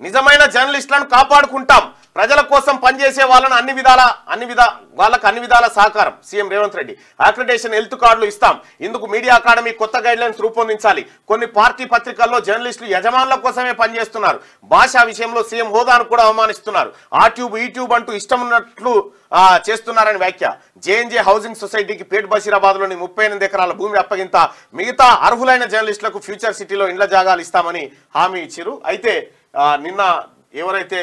నిజమైన జర్నలిస్టులను కాపాడుకుంటాం, ప్రజల కోసం పనిచేసే వాళ్ళని అన్ని విధాల సహకారం. CM Revanth Reddy accreditation health కార్డులు ఇస్తాం. ఇందుకు మీడియా అకాడమీ కొత్త గైడ్ లైన్స్ రూపొందించాలి. కొన్ని పార్టీ పత్రికల్లో జర్నలిస్టులు యజమానుల కోసమే పనిచేస్తున్నారు. భాషా విషయంలో సీఎం హోదాను కూడా అవమానిస్తున్నారు. ఆ ట్యూబ్ ఈ ట్యూబ్ అంటూ ఇష్టం ఉన్నట్లు చేస్తున్నారని వ్యాఖ్య. జేఎన్జే హౌసింగ్ సొసైటీకి పేట్ బషీరాబాద్లోని 38 ఎకరాల భూమి అప్పగింత, మిగతా అర్హులైన జర్నలిస్టులకు ఫ్యూచర్ సిటీలో ఇండ్ల జాగాలు ఇస్తామని హామీ ఇచ్చారు. అయితే నిన్న ఎవరైతే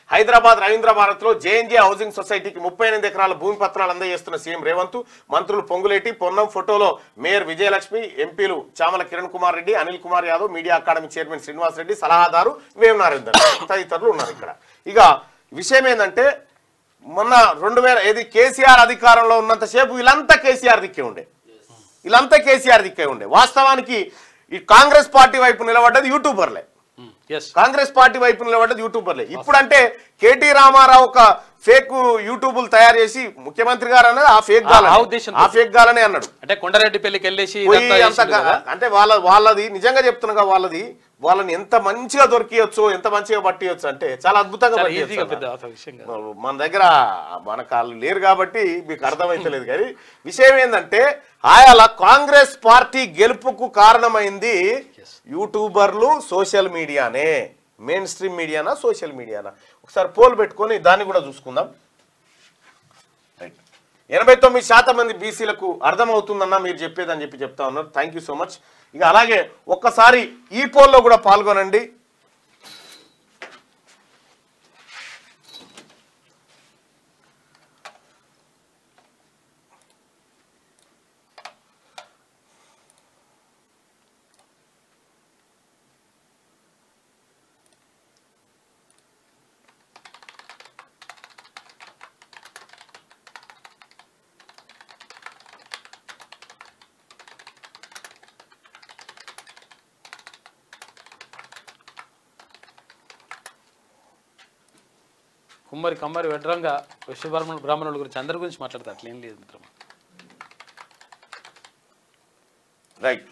హైదరాబాద్ రవీంద్ర భారత్లో జేఎన్జే హౌసింగ్ సొసైటీకి 38 ఎకరాల భూమి పత్రాలు అందజేస్తున్న సీఎం రేవంత్, మంత్రులు పొంగులేటి, పొన్నం, ఫోటోలో మేయర్ విజయలక్ష్మి, ఎంపీలు Chamala Kiran Kumar Reddy, Anil Kumar Yadav, media academy chairman Srinivas Reddy, సలహాదారు వేవ్ నరేందర్ తదితరులు ఉన్నారు ఇక్కడ. ఇక విషయం ఏంటంటే మొన్న 2000 కేసీఆర్ అధికారంలో ఉన్నంతసేపు వీళ్ళంతా కేసీఆర్ దిక్కే ఉండే. వాస్తవానికి ఈ కాంగ్రెస్ పార్టీ వైపు నిలబడ్డది యూట్యూబర్లే. కాంగ్రెస్ పార్టీ వైపు నిలబడ్డది యూట్యూబర్లే. ఇప్పుడంటే కేటీ రామారావు ఒక ఫేక్ యూట్యూబులు తయారు చేసి ముఖ్యమంత్రి గారు అన్నది ఆ ఫేక్ గాలనే అన్నాడు. అంటే కొండారెడ్డి పెళ్లికి వెళ్ళేసి అంటే వాళ్ళది నిజంగా చెప్తున్నా వాళ్ళని ఎంత మంచిగా దొరికియొచ్చు, ఎంత మంచిగా పట్టియొచ్చు అంటే చాలా అద్భుతంగా మన దగ్గర మనకు వాళ్ళు లేరు కాబట్టి మీకు అర్థమైతలేదు. కానీ విషయం ఏంటంటే ఆయల కాంగ్రెస్ పార్టీ గెలుపుకు కారణమైంది యూట్యూబర్లు, సోషల్ మీడియానే. మెయిన్ స్ట్రీమ్ మీడియానా, సోషల్ మీడియానా? ఒకసారి పోల్ పెట్టుకొని దాన్ని కూడా చూసుకుందాం. 89% మంది బీసీలకు అర్థమవుతుందన్నా మీరు చెప్పేదని చెప్తా ఉన్నారు. Thank you so much. ఇక అలాగే ఒక్కసారి ఈ పోల్లో కూడా పాల్గొనండి. కమ్మరి వెడ్రంగా బ్రాహ్మణుల గురించి అందరి గురించి మాట్లాడతారు. అట్లేం లేదు మిత్రమా. రైట్,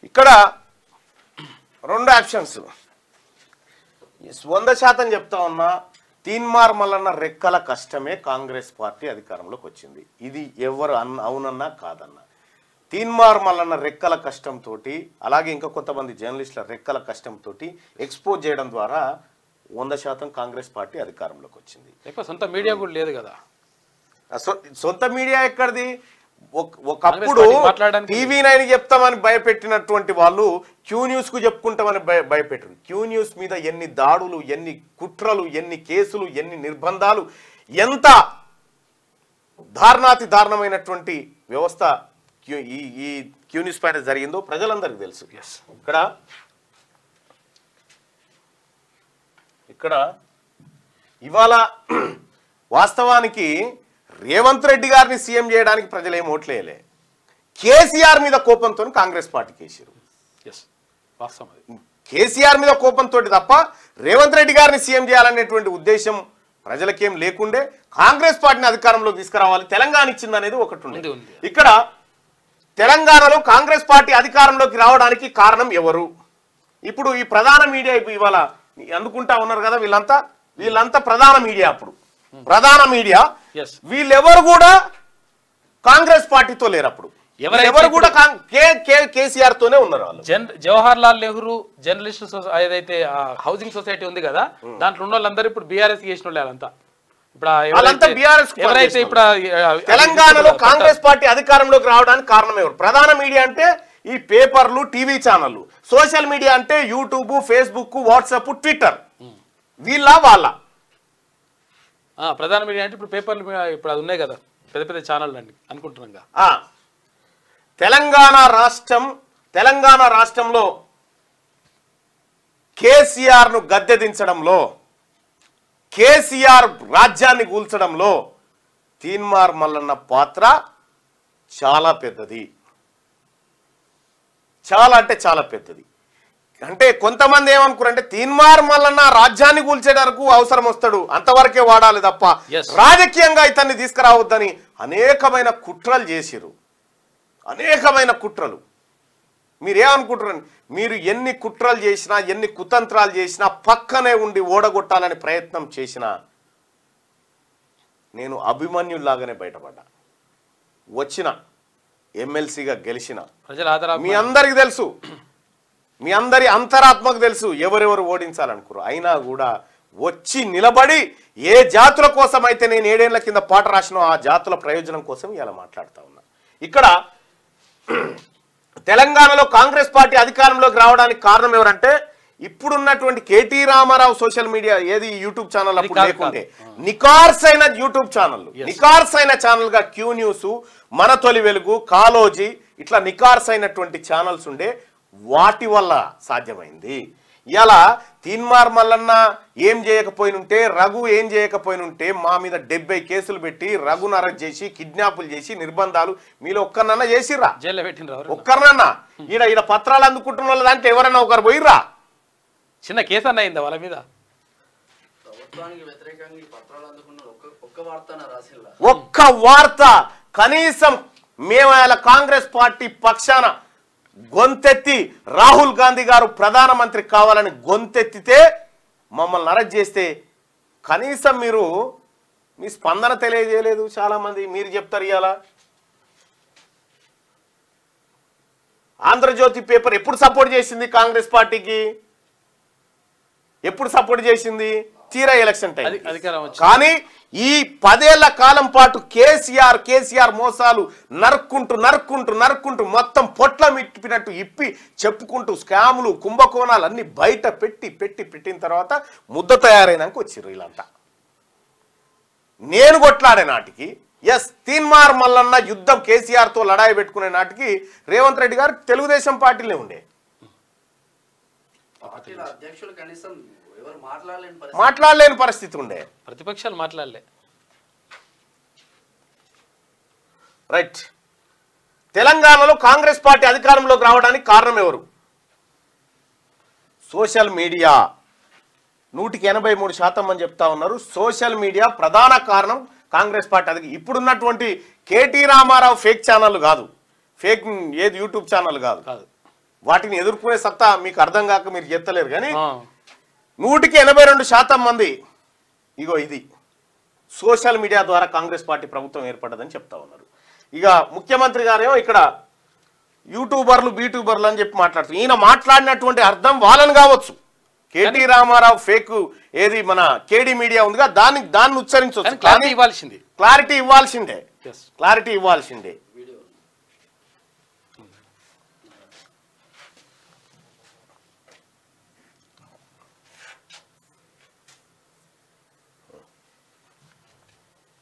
ఇక్కడ 2 ఆప్షన్స్ 100% చెప్తా ఉన్నా. తీన్మార్ మల్లన్న రెక్కల కష్టమే కాంగ్రెస్ పార్టీ అధికారంలోకి వచ్చింది. ఇది ఎవరు అవునన్నా కాదన్నా. తీన్మార్ మల్లన్న రెక్కల కష్టంతో, అలాగే ఇంకా కొంతమంది జర్నలిస్టుల రెక్కల కష్టంతో ఎక్స్పోజ్ చేయడం ద్వారా 100% కాంగ్రెస్ పార్టీ అధికారంలోకి వచ్చింది. సొంత మీడియా కూడా లేదు కదా. సొంత మీడియా ఎక్కడిది? ఒకప్పుడు TV9 చెప్తామని భయపెట్టినటువంటి వాళ్ళు క్యూ న్యూస్ కు చెప్పుకుంటామని భయపెట్టారు. క్యూ న్యూస్ మీద ఎన్ని దాడులు, ఎన్ని కుట్రలు, ఎన్ని కేసులు, ఎన్ని నిర్బంధాలు, ఎంత దారుణమైనటువంటి వ్యవస్థ ఈ క్యూ న్యూస్ పైన జరిగిందో ప్రజలందరికీ తెలుసు. ఇక్కడ ఇవాళ వాస్తవానికి రేవంత్ రెడ్డి గారిని సీఎం చేయడానికి ప్రజలు ఏం ఓట్లేయలే. కేసీఆర్ మీద కోపంతో కాంగ్రెస్ పార్టీకి వేసారు. కేసీఆర్ మీద కోపంతో తప్ప రేవంత్ రెడ్డి గారిని సీఎం చేయాలనేటువంటి ఉద్దేశం ప్రజలకేం లేకుండే. కాంగ్రెస్ పార్టీని అధికారంలోకి తీసుకురావాలి, తెలంగాణ ఇచ్చింది అనేది ఒకటి ఉంది. ఇక్కడ తెలంగాణలో కాంగ్రెస్ పార్టీ అధికారంలోకి రావడానికి కారణం ఎవరు? ఇప్పుడు ఈ ప్రధాన మీడియా ఇవాళ అందుకుంటా ఉన్నారు కదా, వీళ్ళంతా ప్రధాన మీడియా. అప్పుడు ప్రధాన మీడియా వీళ్ళెవరు కూడా కాంగ్రెస్ పార్టీతో లేరు. అప్పుడు ఎవరు కూడా కేసీఆర్ తోనే ఉన్నారు. వాళ్ళు జవహర్ లాల్ నెహ్రూ జర్నలిస్ట్ ఏదైతే హౌసింగ్ సొసైటీ ఉంది కదా, దాంట్లో ఉన్న వాళ్ళందరూ ఇప్పుడు బీఆర్ఎస్ చేసిన వాళ్ళంతా. ఎవరైతే ఇప్పుడు తెలంగాణలో కాంగ్రెస్ పార్టీ అధికారంలోకి రావడానికి కారణం ఎవరు? ప్రధాన మీడియా అంటే ఈ పేపర్లు, టీవీ ఛానళ్లు. సోషల్ మీడియా అంటే యూట్యూబ్, ఫేస్బుక్, వాట్సాప్, ట్విట్టర్. వాళ్ళ ప్రధాన మీడియా అంటే ఇప్పుడు పేపర్లు ఇప్పుడు అది ఉన్నాయి కదా, పెద్ద ఛానల్ అండి అనుకుంటున్నాగా. తెలంగాణ రాష్ట్రంలో కేసీఆర్ ను గద్దె దించడంలో, కేసీఆర్ రాజ్యాన్ని కూల్చడంలో తీన్మార్ మల్లన్న పాత్ర చాలా పెద్దది. చాలా అంటే చాలా పెద్దది. అంటే కొంతమంది ఏమనుకున్నారంటే తీన్మార్ మల్లన్న రాజ్యాన్ని కూల్చేటరకు అవసరం వస్తాడు, అంతవరకే వాడాలి తప్ప రాజకీయంగా ఇతన్ని తీసుకురావద్దని అనేకమైన కుట్రలు చేసిరు. అనేకమైన కుట్రలు. మీరేమనుకుంటున్నారు? మీరు ఎన్ని కుట్రలు చేసినా ఎన్ని కుతంత్రాలు చేసినా పక్కనే ఉండి ఓడగొట్టాలని ప్రయత్నం చేసినా నేను అభిమన్యుల్లాగానే బయటపడ్డా. వచ్చిన ఎమ్మెల్సీగా గెలిచిన మీ అందరికి తెలుసు, మీ అందరి అంతరాత్మకు తెలుసు ఎవరెవరు ఓడించాలనుకున్నారు. అయినా కూడా వచ్చి నిలబడి ఏ జాతుల కోసం అయితే నేను 7 ఏళ్ల కింద పాట రాసినో ఆ జాతుల ప్రయోజనం కోసం ఇలా మాట్లాడుతూ ఉన్నా. ఇక్కడ తెలంగాణలో కాంగ్రెస్ పార్టీ అధికారంలోకి రావడానికి కారణం ఎవరంటే ఇప్పుడున్నటువంటి కేటీ రామారావు సోషల్ మీడియా ఏది యూట్యూబ్ ఛానల్ అప్పుడు లేకుంటే నికార్సైన యూట్యూబ్ ఛానల్, నికార్సైన ఛానల్ గా క్యూ న్యూస్, మన తొలి వెలుగు, కాలోజీ ఇట్లా నికార్సైనటువంటి ఛానల్స్ ఉండే, వాటి వల్ల సాధ్యమైంది. ఇలా తీన్మార్ మల్లన్న ఏం చేయకపోయినుంటే, రఘు ఏం చేయకపోయినుంటే మా మీద 70 కేసులు పెట్టి రఘును అరెస్ట్ చేసి కిడ్నాపులు చేసి నిర్బంధాలు మీలో ఒక్కరినన్నా చేసిర్రా? ఒక్కరినన్నా ఈడ పత్రాలు అందుకుంటున్న వాళ్ళ దాంట్లో ఎవరన్నా ఒకరు పోయిర్రా? చిన్న కేసు అన్న అయిందా వాళ్ళ మీద? ఒక్క వార్త కనీసం మేము కాంగ్రెస్ పార్టీ పక్షాన గొంతెత్తి రాహుల్ గాంధీ గారు ప్రధానమంత్రి కావాలని గొంతెత్తితే మమ్మల్ని అరెస్ట్ చేస్తే కనీసం మీరు మీ స్పందన తెలియజేయలేదు. చాలా మంది మీరు చెప్తారు ఇవాళ ఆంధ్రజ్యోతి పేపర్ ఎప్పుడు సపోర్ట్ చేసింది కాంగ్రెస్ పార్టీకి? ఎప్పుడు సపోర్ట్ చేసింది? తీరా ఎలక్షన్ టైం. కానీ ఈ 10 ఏళ్ల కాలం పాటు కేసీఆర్ మోసాలు నరుక్కుంటూ మొత్తం పొట్ల మిట్టినట్టు ఇప్పి చెప్పుకుంటూ స్కాములు కుంభకోణాలు అన్ని బయట పెట్టిన తర్వాత ముద్ద తయారైనాక వచ్చిర్రు వీళ్ళంతా. నేను కొట్లాడే నాటికి తీన్మార్ మల్లన్న యుద్ధం కేసీఆర్తో లడాయి పెట్టుకునే నాటికి రేవంత్ రెడ్డి గారు తెలుగుదేశం పార్టీలే ఉండే. మాట్లాడలేని పరిస్థితి ఉండే, ప్రతిపక్షాలు మాట్లాడలే. రైట్. తెలంగాణలో కాంగ్రెస్ పార్టీ అధికారంలోకి రావడానికి కారణం ఎవరు? Social media. 183% అని చెప్తా ఉన్నారు. సోషల్ మీడియా ప్రధాన కారణం కాంగ్రెస్ పార్టీ ఇప్పుడున్నటువంటి కేటీ రామారావు ఫేక్ ఛానల్ కాదు, ఫేక్ ఏది యూట్యూబ్ ఛానల్ కాదు. వాటిని ఎదుర్కొనే సత్తా మీకు అర్థం కాక మీరు చెప్తలేరు. కానీ 182% మంది ఇగో ఇది సోషల్ మీడియా ద్వారా కాంగ్రెస్ పార్టీ ప్రభుత్వం ఏర్పడ్డదని చెప్తా ఉన్నారు. ఇక ముఖ్యమంత్రి గారేమో ఇక్కడ యూట్యూబర్లు బీట్యూబర్లు అని చెప్పి మాట్లాడుతున్నారు. ఈయన మాట్లాడినటువంటి అర్థం వాళ్ళని కావచ్చు. కేటీ రామారావు ఫేక్ ఏది మన కేడీ మీడియా ఉందిగా దాన్ని ఉచ్చరించవచ్చు. క్లారిటీ ఇవ్వాల్సిందే.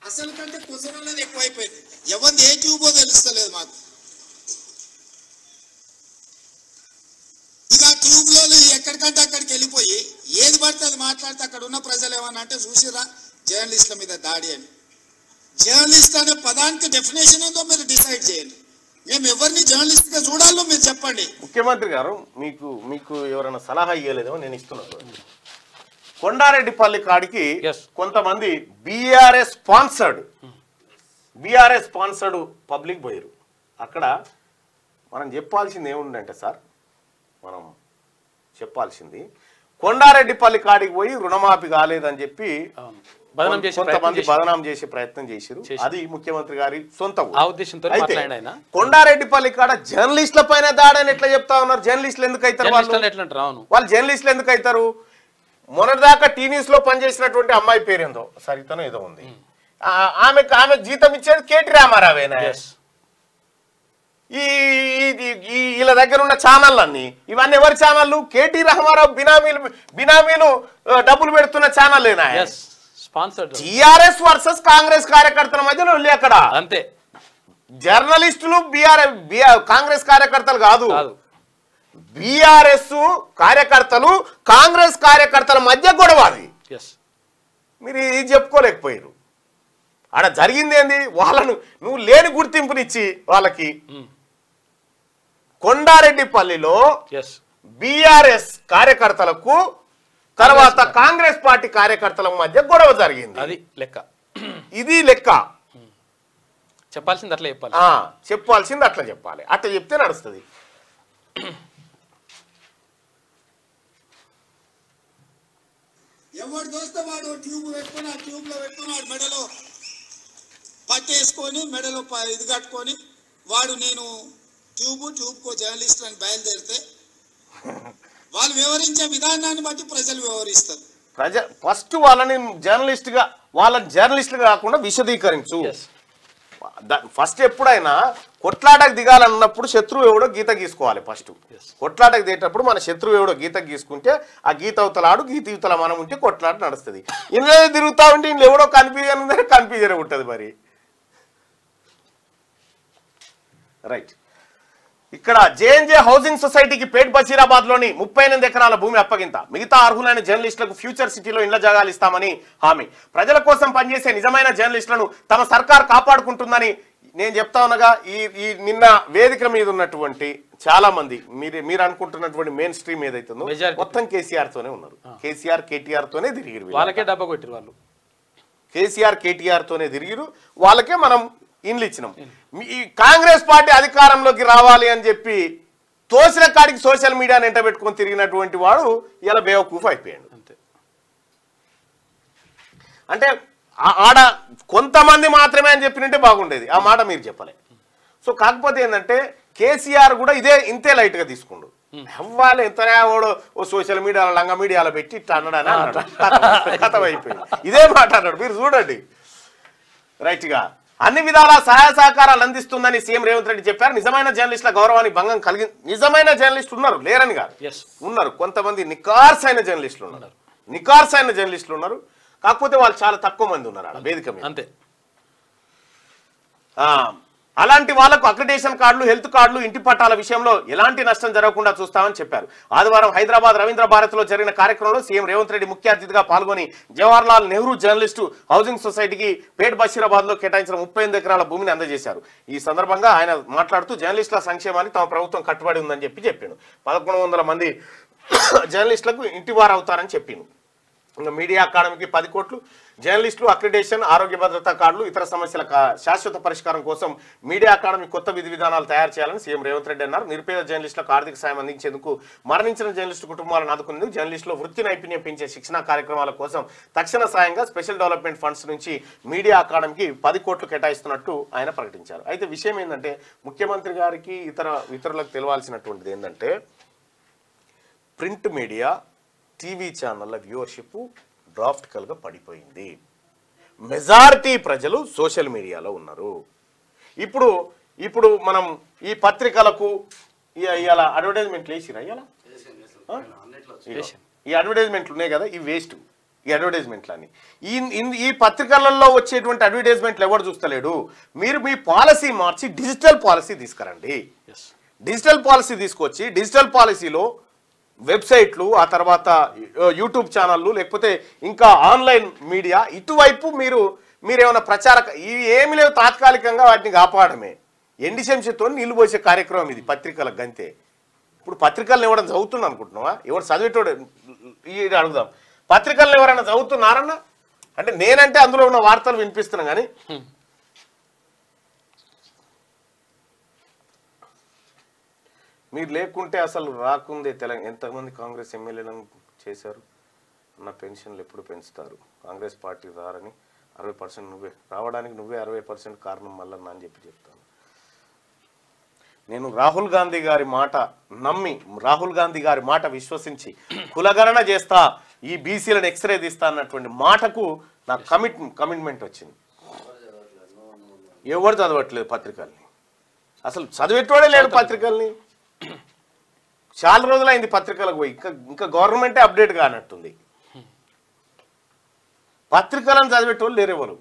అసలు కంటే కుసరాలని ఎక్కువైపోయింది. ఎవరిని ఏ ట్యూబో తెలుస్తలేదు మాకు. ఇక ట్యూబ్ లో ఎక్కడికంటే అక్కడికి వెళ్ళిపోయి ఏది పడితే అది మాట్లాడితే అక్కడ ఉన్న ప్రజలు ఏమన్నా అంటే చూసిరా జర్నలిస్టుల మీద దాడి అని. జర్నలిస్ట్ అనే పదానికి డెఫినేషన్ ఏందో మీరు డిసైడ్ చేయండి. మేము ఎవరిని జర్నలిస్ట్ గా చూడాలో మీరు చెప్పండి. ముఖ్యమంత్రి గారు మీకు ఎవరైనా సలహా ఇవ్వలేదేమో నేను ఇస్తున్నాను. కొండారెడ్డిపల్లి కాడికి కొంతమంది బీఆర్ఎస్ స్పాన్సర్డ్ పబ్లిక్ పోయారు. అక్కడ మనం చెప్పాల్సింది ఏముందంటే సార్, మనం చెప్పాల్సింది కొండారెడ్డిపల్లి కాడికి పోయి రుణమాఫీ కాలేదని చెప్పి కొంతమంది బదనాం చేసే ప్రయత్నం చేశారు. అది ముఖ్యమంత్రి గారి సొంత. అయితే కొండారెడ్డిపల్లి కాడ జర్నలిస్టుల పైన దాడని ఎట్లా చెప్తా ఉన్నారు? జర్నలిస్టులు ఎందుకు అవుతారు? వాళ్ళు జర్నలిస్టులు ఎందుకు అవుతారు? మొన్నటిదాకా టీ న్యూస్ లో పనిచేసినటువంటి అమ్మాయి పేరేందో సరితనో ఏదో ఉంది, ఆమె జీతం ఇచ్చేది కేటీ రామారావేనా? వీళ్ళ దగ్గర ఉన్న ఛానల్ అన్ని ఇవన్నీ ఎవరి ఛానళ్ళు? కేటీ రామారావు బినామీలు డబ్బులు పెడుతున్న ఛానల్లేనా? టిఆర్ఎస్ వర్సెస్ కాంగ్రెస్ కార్యకర్తల మధ్యలో అక్కడ అంతే. జర్నలిస్టులు కాంగ్రెస్ కార్యకర్తలు కాదు, బీఆర్ఎస్ కార్యకర్తలు కాంగ్రెస్ కార్యకర్తల మధ్య గొడవ. అది మీరు ఇది చెప్పుకోలేకపోయారు. ఆడ జరిగింది ఏంది? వాళ్ళను నువ్వు లేని గుర్తింపునిచ్చి వాళ్ళకి కొండారెడ్డిపల్లిలో బీఆర్ఎస్ కార్యకర్తలకు తర్వాత కాంగ్రెస్ పార్టీ కార్యకర్తల మధ్య గొడవ జరిగింది. అది లెక్క. ఇది లెక్క. చెప్పాల్సింది అట్లా చెప్పాలి. చెప్పాల్సింది అట్లా చెప్పాలి. అట్లా చెప్తే నడుస్తుంది. ఎవరు దోస్తే వాడు ట్యూబ్ పెట్టుకొని ఆ ట్యూబ్ లో పెట్టుకొని వాడు మెడలో పట్టేసుకొని మెడలో ఇది కట్టుకొని వాడు నేను ట్యూబ్కో జర్నలిస్ట్ అని బయలుదేరితే వాళ్ళు వివరించే విధానాన్ని బట్టి ప్రజలు వివరిస్తారు. ఫస్ట్ వాళ్ళని జర్నలిస్టుగా కాకుండా విశదీకరించు. ఫస్ట్ ఎప్పుడైనా కొట్లాటకు దిగాలన్నప్పుడు శత్రువు ఎవడో గీత గీసుకోవాలి. ఫస్ట్ కొట్లాటకు దిగేటప్పుడు మన శత్రువు ఎవడో గీత గీసుకుంటే ఆ గీత అవతలాడు గీత ఇవతల మనం ఉంటే కొట్లాట నడుస్తుంది. ఇంట్లో తిరుగుతా ఉంటే ఇంట్లో ఎవడో కన్ఫ్యూజన్ ఉంటుంది మరి. రైట్. ఇక్కడ జేఎన్జే హౌసింగ్ సొసైటీకి పేట్ బషీరాబాద్ లోని 38 ఎకరాల భూమి అప్పగింత. మిగతా అర్హులైన జర్నలిస్టులకు ఫ్యూచర్ సిటీలో ఇళ్ల జాగాలు ఇస్తామని హామీ. ప్రజల కోసం పనిచేసే నిజమైన జర్నలిస్టులను తమ సర్కార్ కాపాడుకుంటుందని నేను చెప్తా ఉన్నగా ఈ నిన్న వేదిక మీద ఉన్నటువంటి చాలా మంది మీరు అనుకుంటున్నటువంటి మెయిన్ స్ట్రీమ్ ఏదైతుందో మొత్తం కేసీఆర్ తోనే ఉన్నారు. కేసీఆర్ కేటీఆర్ తోనే తిరిగిరు. వాళ్ళకే డబ్బా కొట్టిరు వాళ్ళు. కేసీఆర్ కేటీఆర్ తోనే తిరిగిరు. వాళ్ళకే మనం ఇండ్లు ఇచ్చినాం. ఈ కాంగ్రెస్ పార్టీ అధికారంలోకి రావాలి అని చెప్పి తోసిన కాడికి సోషల్ మీడియాని ఎంట పెట్టుకొని తిరిగినటువంటి వాడు ఇలా బేవకూఫ్ అయిపోయాడు. అంటే ఆడ కొంతమంది మాత్రమే అని చెప్పినట్టే బాగుండేది. ఆ మాట మీరు చెప్పలే. సో కాకపోతే ఏంటంటే కేసీఆర్ కూడా ఇంతే లైట్ గా తీసుకుండు. అవ్వాలి ఎంతనే వాడు ఓ సోషల్ మీడియాలో లంగా మీడియాలో పెట్టి ఇట్లా అన్నాడని అన్నాడు. కథం అయిపోయింది. ఇదే మాట అన్నాడు. మీరు చూడండి. రైట్ గా అన్ని విధాల సహాయ సహకారాలు అందిస్తుందని సీఎం రేవంత్ రెడ్డి చెప్పారు. నిజమైన జర్నలిస్టుల గౌరవానికి భంగం కలిగి నిజమైన జర్నలిస్టులు ఉన్నారు, లేరని కాదు, ఉన్నారు. కొంతమంది నికార్సైన జర్నలిస్టులు ఉన్నారు. కాకపోతే వాళ్ళు చాలా తక్కువ మంది ఉన్నారు ఆడ వేదిక మీద. అంతే. అలాంటి వాళ్లకు అక్రిడేషన్ కార్డులు, హెల్త్ కార్డులు, ఇంటి పట్టాల విషయంలో ఎలాంటి నష్టం జరగకుండా చూస్తామని చెప్పారు. ఆదివారం హైదరాబాద్ రవీంద్ర భారత్లో జరిగిన కార్యక్రమంలో సీఎం రేవంత్ రెడ్డి ముఖ్య అతిథిగా పాల్గొని జవహర్లాల్ నెహ్రూ జర్నలిస్టు హౌసింగ్ సొసైటీకి పేట్ బషీరాబాద్ లో కేటాయించిన 38 ఎకరాల భూమిని అందజేశారు. ఈ సందర్భంగా ఆయన మాట్లాడుతూ జర్నలిస్టుల సంక్షేమాన్ని తమ ప్రభుత్వం కట్టుబడి ఉందని చెప్పాడు. 1100 మంది జర్నలిస్టులకు ఇంటివారు అవుతారని చెప్పిండు. ఇంకా మీడియా అకాడమీకి 10 కోట్లు, జర్నలిస్టులు అక్రిడేషన్, ఆరోగ్య భద్రతా కార్డులు, ఇతర సమస్యల శాశ్వత పరిష్కారం కోసం మీడియా అకాడమీ కొత్త విధి విధానాలు తయారు చేయాలని సీఎం రేవంత్ రెడ్డి అన్నారు. నిరుపేద జర్నలిస్టులకు ఆర్థిక సాయం అందించేందుకు, మరణించిన జర్నలిస్టు కుటుంబాలను ఆదుకునేందుకు, జర్నలిస్టులో వృత్తి నైపుణ్యం పెంచే శిక్షణా కార్యక్రమాల కోసం తక్షణ సాయంగా స్పెషల్ డెవలప్మెంట్ ఫండ్స్ నుంచి మీడియా అకాడమీకి 10 కోట్లు కేటాయిస్తున్నట్టు ఆయన ప్రకటించారు. అయితే విషయం ఏంటంటే ముఖ్యమంత్రి గారికి ఇతరులకు తెలవాల్సినటువంటిది ఏంటంటే ప్రింట్ మీడియా, టీవీ ఛానళ్ళ వ్యూవర్షిప్ డ్రాఫ్టికల్గా పడిపోయింది. మెజారిటీ ప్రజలు సోషల్ మీడియాలో ఉన్నారు. ఇప్పుడు మనం ఈ పత్రికలకు ఇలా అడ్వర్టైజ్మెంట్లు వేసిరా, ఈ అడ్వర్టైజ్మెంట్లు ఉన్నాయి కదా, ఈ వేస్ట్ ఈ అడ్వర్టైజ్మెంట్లని. ఈ పత్రికలలో వచ్చేటువంటి అడ్వర్టైజ్మెంట్లు ఎవరు చూస్తలేడు. మీరు మీ పాలసీ మార్చి డిజిటల్ పాలసీ తీసుకురండి. డిజిటల్ పాలసీ తీసుకొచ్చి డిజిటల్ పాలసీలో వెబ్సైట్లు, ఆ తర్వాత యూట్యూబ్ ఛానళ్ళు, లేకపోతే ఇంకా ఆన్లైన్ మీడియా, ఇటువైపు మీరేమైనా ఏమి లేవు, తాత్కాలికంగా వాటిని కాపాడమే. ఎండి శంషతో నీళ్లు పోసే కార్యక్రమం ఇది పత్రికలకు గంతే. ఇప్పుడు పత్రికలను ఎవరైనా చదువుతున్నా అనుకుంటున్నావా? ఎవరు చదివేటోడు అడుగుదాం. పత్రికలను ఎవరైనా చదువుతున్నారన్నా అంటే నేనంటే అందులో ఉన్న వార్తలు వినిపిస్తున్నా కానీ మీరు లేకుంటే అసలు రాకుందే. ఎంతమంది కాంగ్రెస్ ఎమ్మెల్యేలను చేశారు. నా పెన్షన్లు ఎప్పుడు పెంచుతారు, కాంగ్రెస్ పార్టీ రారని 60% నువ్వే రావడానికి 60% కారణం మళ్ళీ అని చెప్తాను. నేను రాహుల్ గాంధీ గారి మాట నమ్మి, రాహుల్ గాంధీ గారి మాట విశ్వసించి కులగణన చేస్తా, ఈ బీసీలను ఎక్స్రే తీస్తా అన్నటువంటి మాటకు నాకు కమిట్మెంట్ వచ్చింది. ఎవరు చదవట్లేదు పత్రికల్ని, అసలు చదివేటోడే లేడు పత్రికల్ని. చాలా రోజులైంది పత్రికలకు పోయి, ఇంకా గవర్నమెంటే అప్డేట్ కానట్టుంది. పత్రికలను చదివేటోళ్ళు లేరేవారు.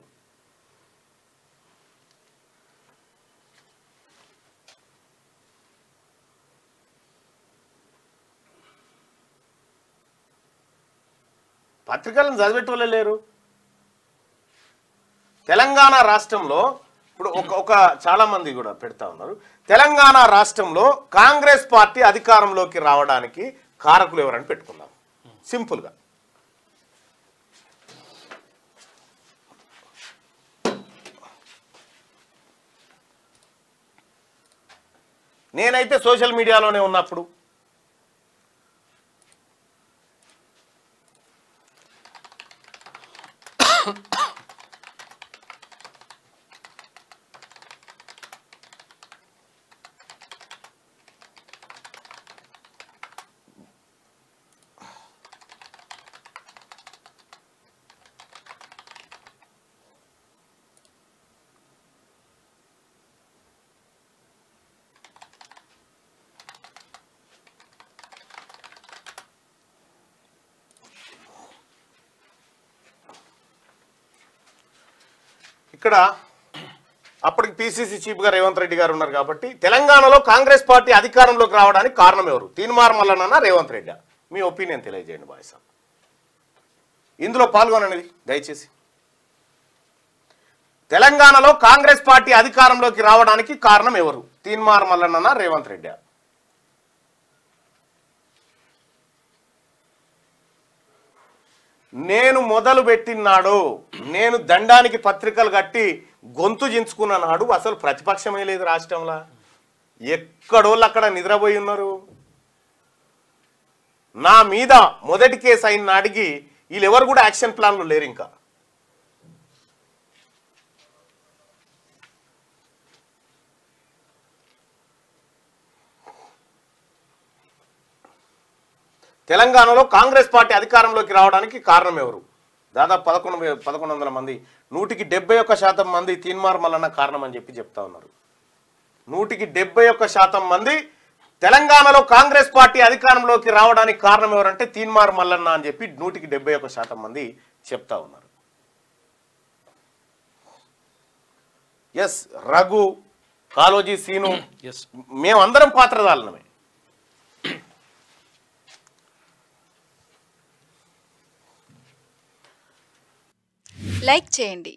పత్రికలను చదివేటోళ్ళే లేరు. తెలంగాణ రాష్ట్రంలో ఇప్పుడు ఒక చాలా మంది కూడా పెడతా ఉన్నారు. తెలంగాణ రాష్ట్రంలో కాంగ్రెస్ పార్టీ అధికారంలోకి రావడానికి కారకులు ఎవరని పెట్టుకుందాం సింపుల్గా. నేనైతే సోషల్ మీడియాలోనే ఉన్నప్పుడు ఇక్కడ అప్పటికి పిసిసి చీఫ్గా రేవంత్ రెడ్డి గారు ఉన్నారు కాబట్టి తెలంగాణలో కాంగ్రెస్ పార్టీ అధికారంలోకి రావడానికి కారణం ఎవరు? తీన్మార్ మల్లన్న, రేవంత్ రెడ్డి? మీ ఒపీనియన్ తెలియజేయండి బాయ్ సార్. ఇందులో పాల్గొనండి దయచేసి. తెలంగాణలో కాంగ్రెస్ పార్టీ అధికారంలోకి రావడానికి కారణం ఎవరు? తీన్మార్ మల్లన్న, రేవంత్ రెడ్డి? నేను మొదలు పెట్టినాడు, నేను దండానికి పత్రికలు కట్టి గొంతు చించుకున్న నాడు అసలు ప్రతిపక్షమే లేదు రాష్ట్రంలో. ఎక్కడోళ్ళు అక్కడ నిద్రపోయి ఉన్నారు. నా మీద మొదటి కేసు అయిన నాడికి వీళ్ళు ఎవరు కూడా యాక్షన్ ప్లాన్లు లేరు. ఇంకా తెలంగాణలో కాంగ్రెస్ పార్టీ అధికారంలోకి రావడానికి కారణం ఎవరు? దాదాపు 1100 మంది, 171% మంది తీన్మార్ మల్లన్న కారణం అని చెప్పి చెప్తా ఉన్నారు. 171% మంది తెలంగాణలో కాంగ్రెస్ పార్టీ అధికారంలోకి రావడానికి కారణం ఎవరంటే తీన్మార్ మల్లన్న అని చెప్పి 171% మంది చెప్తా ఉన్నారు. ఎస్, రఘు, కాలోజీ, సీను, మేమందరం పాత్రదారులమే. లైక్ చేయండి.